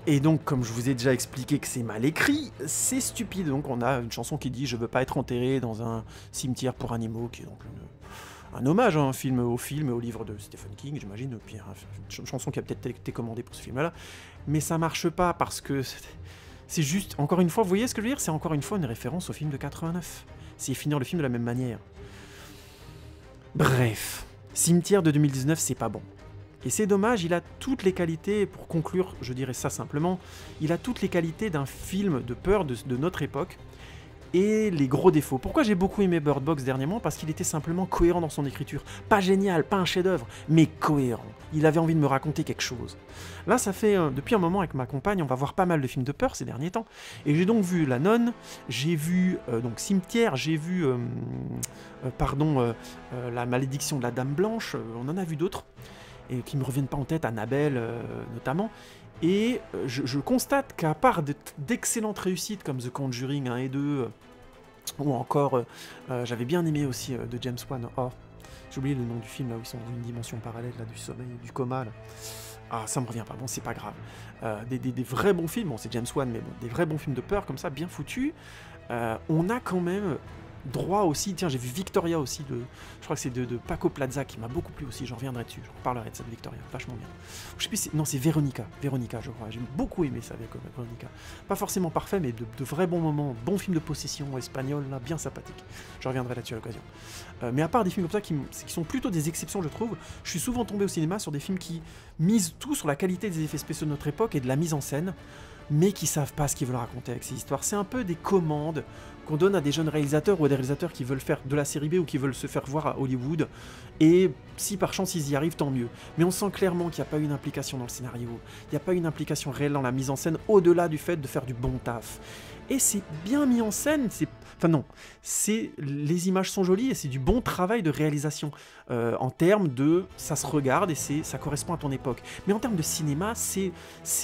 Et donc, comme je vous ai déjà expliqué que c'est mal écrit, c'est stupide. Donc on a une chanson qui dit « Je veux pas être enterré dans un cimetière pour animaux », qui est donc un hommage, hein, au film et au livre de Stephen King, j'imagine, puis une chanson qui a peut-être été commandée pour ce film-là, mais ça marche pas parce que c'est juste, encore une fois, vous voyez ce que je veux dire, c'est encore une fois une référence au film de 89. C'est finir le film de la même manière. Bref, Cimetière de 2019, c'est pas bon. Et c'est dommage, il a toutes les qualités, pour conclure, je dirais ça simplement, il a toutes les qualités d'un film de peur de notre époque, et les gros défauts. Pourquoi j'ai beaucoup aimé Bird Box dernièrement? Parce qu'il était simplement cohérent dans son écriture. Pas génial, pas un chef-d'œuvre, mais cohérent. Il avait envie de me raconter quelque chose. Là, ça fait depuis un moment avec ma compagne, on va voir pas mal de films de peur ces derniers temps. Et j'ai donc vu La Nonne, j'ai vu donc Cimetière, j'ai vu La Malédiction de la Dame Blanche, on en a vu d'autres, et qui me reviennent pas en tête, Annabelle notamment. Et je constate qu'à part d'excellentes réussites comme The Conjuring 1 et 2, ou encore, j'avais bien aimé aussi de James Wan, j'ai oublié le nom du film, là où ils sont dans une dimension parallèle, là, du sommeil, du coma, là. Ah, ça me revient pas, bon, c'est pas grave. Des vrais bons films, bon, c'est James Wan, mais bon, des vrais bons films de peur, comme ça, bien foutus, on a quand même droit aussi, tiens, j'ai vu Victoria aussi, je crois que c'est de Paco Plaza, qui m'a beaucoup plu aussi, j'en reviendrai dessus, je reparlerai de cette Victoria, vachement bien. Je sais plus, non, c'est Véronica, je crois, j'ai beaucoup aimé ça, Véronica. Pas forcément parfait, mais de vrais bons moments, bon film de possession espagnol, là, bien sympathique. Je reviendrai là-dessus à l'occasion. Mais à part des films comme ça, qui sont plutôt des exceptions, je trouve, je suis souvent tombé au cinéma sur des films qui misent tout sur la qualité des effets spéciaux de notre époque et de la mise en scène, mais qui savent pas ce qu'ils veulent raconter avec ces histoires. C'est un peu des commandes qu'on donne à des jeunes réalisateurs ou à des réalisateurs qui veulent faire de la série B ou qui veulent se faire voir à Hollywood, et si par chance ils y arrivent, tant mieux. Mais on sent clairement qu'il n'y a pas une implication dans le scénario, il n'y a pas une implication réelle dans la mise en scène, au-delà du fait de faire du bon taf. Et c'est bien mis en scène, enfin non, les images sont jolies et c'est du bon travail de réalisation en termes de ça se regarde et ça correspond à ton époque. Mais en termes de cinéma, c'est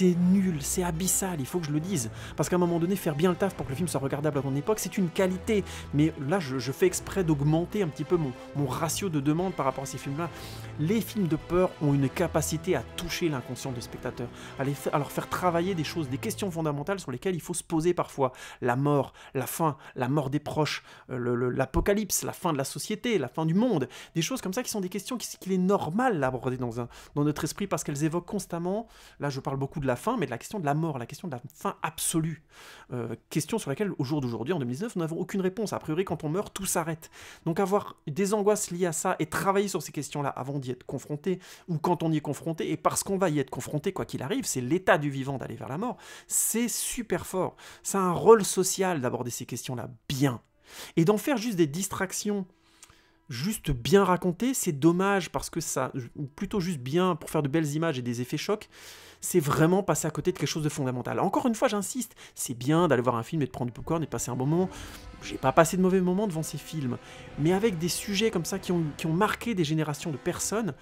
nul, c'est abyssal, il faut que je le dise. Parce qu'à un moment donné, faire bien le taf pour que le film soit regardable à ton époque, c'est une qualité. Mais là, je fais exprès d'augmenter un petit peu mon ratio de demande par rapport à ces films-là. Les films de peur ont une capacité à toucher l'inconscient des spectateurs, à leur faire travailler des choses, des questions fondamentales sur lesquelles il faut se poser parfois. La mort, la fin, la mort des proches, l'apocalypse, la fin de la société, la fin du monde, des choses comme ça qui sont des questions qu'il est normal d'aborder dans notre esprit parce qu'elles évoquent constamment, là je parle beaucoup de la fin, mais de la question de la mort, la question de la fin absolue. Question sur laquelle, au jour d'aujourd'hui, en 2019, nous n'avons aucune réponse. A priori, quand on meurt, tout s'arrête. Donc avoir des angoisses liées à ça et travailler sur ces questions-là avant d'y être confronté, ou quand on y est confronté, et parce qu'on va y être confronté, quoi qu'il arrive, c'est l'état du vivant d'aller vers la mort, c'est super fort. Ça a un rôle social d'aborder ces questions-là bien. Et d'en faire juste des distractions, juste bien racontées, c'est dommage parce que ça, ou plutôt juste bien pour faire de belles images et des effets chocs, c'est vraiment passer à côté de quelque chose de fondamental. Encore une fois, j'insiste, c'est bien d'aller voir un film et de prendre du popcorn et de passer un bon moment. J'ai pas passé de mauvais moments devant ces films, mais avec des sujets comme ça qui ont marqué des générations de personnes,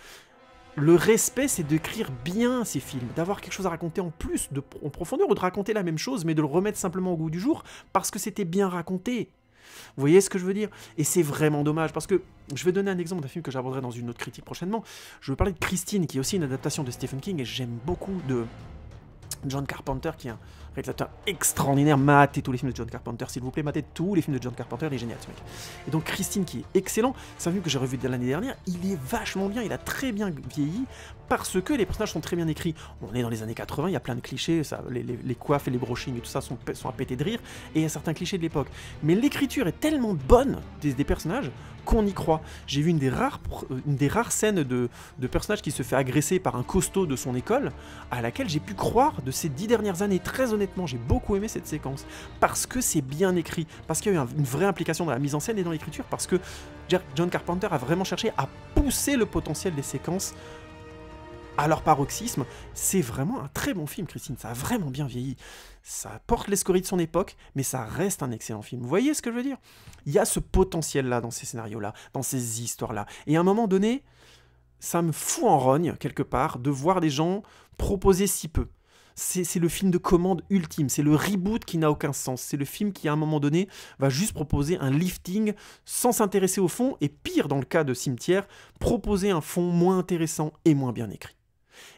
le respect, c'est d'écrire bien ces films, d'avoir quelque chose à raconter en plus, en profondeur, ou de raconter la même chose, mais de le remettre simplement au goût du jour, parce que c'était bien raconté. Vous voyez ce que je veux dire? Et c'est vraiment dommage, parce que je vais donner un exemple d'un film que j'aborderai dans une autre critique prochainement. Je veux parler de Christine, qui est aussi une adaptation de Stephen King, et j'aime beaucoup de John Carpenter, qui est un réalisateur extraordinaire. Matez tous les films de John Carpenter, s'il vous plaît, matez tous les films de John Carpenter, il est génial ce mec. Et donc Christine, qui est excellent, c'est un film que j'ai revu dès l'année dernière, il est vachement bien, il a très bien vieilli, parce que les personnages sont très bien écrits. On est dans les années 80, il y a plein de clichés, ça, les coiffes et les brochings et tout ça sont à péter de rire, et il y a certains clichés de l'époque. Mais l'écriture est tellement bonne des personnages qu'on y croit. J'ai vu une des rares scènes de personnages qui se fait agresser par un costaud de son école, à laquelle j'ai pu croire de ces 10 dernières années. Très honnêtement, j'ai beaucoup aimé cette séquence, parce que c'est bien écrit, parce qu'il y a eu une vraie implication dans la mise en scène et dans l'écriture, parce que John Carpenter a vraiment cherché à pousser le potentiel des séquences à leur paroxysme. C'est vraiment un très bon film, Christine, ça a vraiment bien vieilli. Ça porte les scories de son époque, mais ça reste un excellent film. Vous voyez ce que je veux dire? Il y a ce potentiel-là dans ces scénarios-là, dans ces histoires-là. Et à un moment donné, ça me fout en rogne, quelque part, de voir des gens proposer si peu. C'est le film de commande ultime, c'est le reboot qui n'a aucun sens, c'est le film qui à un moment donné va juste proposer un lifting sans s'intéresser au fond, et pire dans le cas de Cimetière, proposer un fond moins intéressant et moins bien écrit.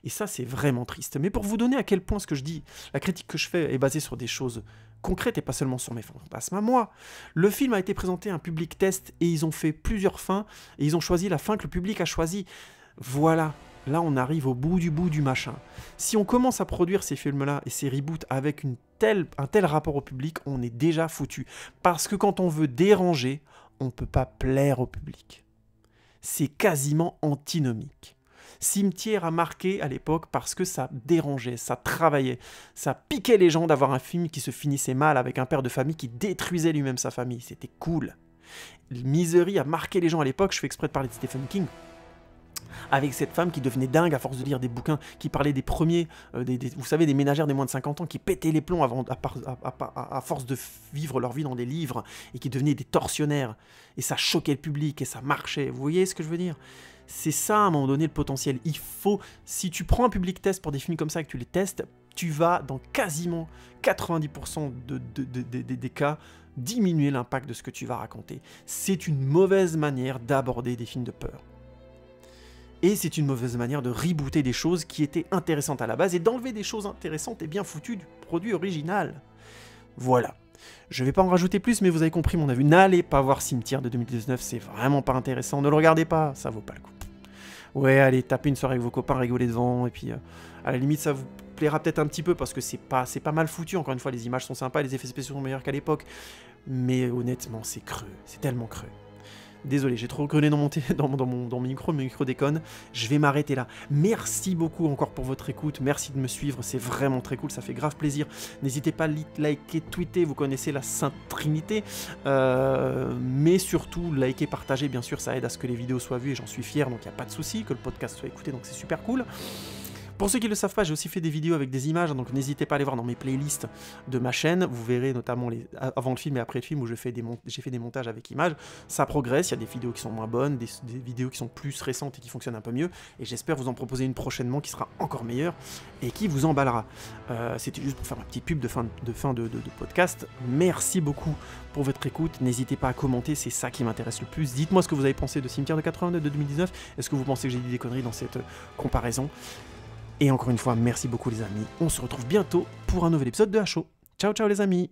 Et ça, c'est vraiment triste. Mais pour vous donner à quel point ce que je dis, la critique que je fais est basée sur des choses concrètes et pas seulement sur mes fantasmes à moi. Le film a été présenté à un public test et ils ont fait plusieurs fins et ils ont choisi la fin que le public a choisie. Voilà, là on arrive au bout du machin. Si on commence à produire ces films-là et ces reboots avec un tel rapport au public, on est déjà foutu. Parce que quand on veut déranger, on ne peut pas plaire au public. C'est quasiment antinomique. Cimetière a marqué à l'époque parce que ça dérangeait, ça travaillait, ça piquait les gens d'avoir un film qui se finissait mal avec un père de famille qui détruisait lui-même sa famille, c'était cool. Misery a marqué les gens à l'époque, je fais exprès de parler de Stephen King, avec cette femme qui devenait dingue à force de lire des bouquins, qui parlait des premiers, vous savez, des ménagères des moins de 50 ans, qui pétaient les plombs à force de vivre leur vie dans des livres, et qui devenaient des tortionnaires, et ça choquait le public, et ça marchait, vous voyez ce que je veux dire ? C'est ça, à un moment donné, le potentiel. Il faut, si tu prends un public test pour des films comme ça et que tu les testes, tu vas, dans quasiment 90% des cas, diminuer l'impact de ce que tu vas raconter. C'est une mauvaise manière d'aborder des films de peur. Et c'est une mauvaise manière de rebooter des choses qui étaient intéressantes à la base et d'enlever des choses intéressantes et bien foutues du produit original. Voilà. Je vais pas en rajouter plus, mais vous avez compris mon avis. N'allez pas voir Cimetière de 2019, c'est vraiment pas intéressant. Ne le regardez pas, ça vaut pas le coup. Ouais, allez, tapez une soirée avec vos copains, rigolez devant, et puis à la limite, ça vous plaira peut-être un petit peu, parce que c'est pas mal foutu, encore une fois, les images sont sympas, les effets spéciaux sont meilleurs qu'à l'époque, mais honnêtement, c'est creux, c'est tellement creux. Désolé, j'ai trop grelé dans mon micro déconne. Je vais m'arrêter là. Merci beaucoup encore pour votre écoute. Merci de me suivre, c'est vraiment très cool, ça fait grave plaisir. N'hésitez pas à liker, tweeter, vous connaissez la Sainte Trinité. Mais surtout, liker, partager, bien sûr, ça aide à ce que les vidéos soient vues et j'en suis fier, donc il n'y a pas de souci, que le podcast soit écouté, donc c'est super cool. Pour ceux qui ne le savent pas, j'ai aussi fait des vidéos avec des images, donc n'hésitez pas à aller voir dans mes playlists de ma chaîne. Vous verrez notamment avant le film et après le film où j'ai fait des montages avec images. Ça progresse, il y a des vidéos qui sont moins bonnes, des vidéos qui sont plus récentes et qui fonctionnent un peu mieux. Et j'espère vous en proposer une prochainement qui sera encore meilleure et qui vous emballera. C'était juste pour faire ma petite pub de fin de podcast. Merci beaucoup pour votre écoute. N'hésitez pas à commenter, c'est ça qui m'intéresse le plus. Dites-moi ce que vous avez pensé de Cimetière de 89 de 2019. Est-ce que vous pensez que j'ai dit des conneries dans cette comparaison ? Et encore une fois, merci beaucoup les amis. On se retrouve bientôt pour un nouvel épisode de HO. Ciao ciao les amis.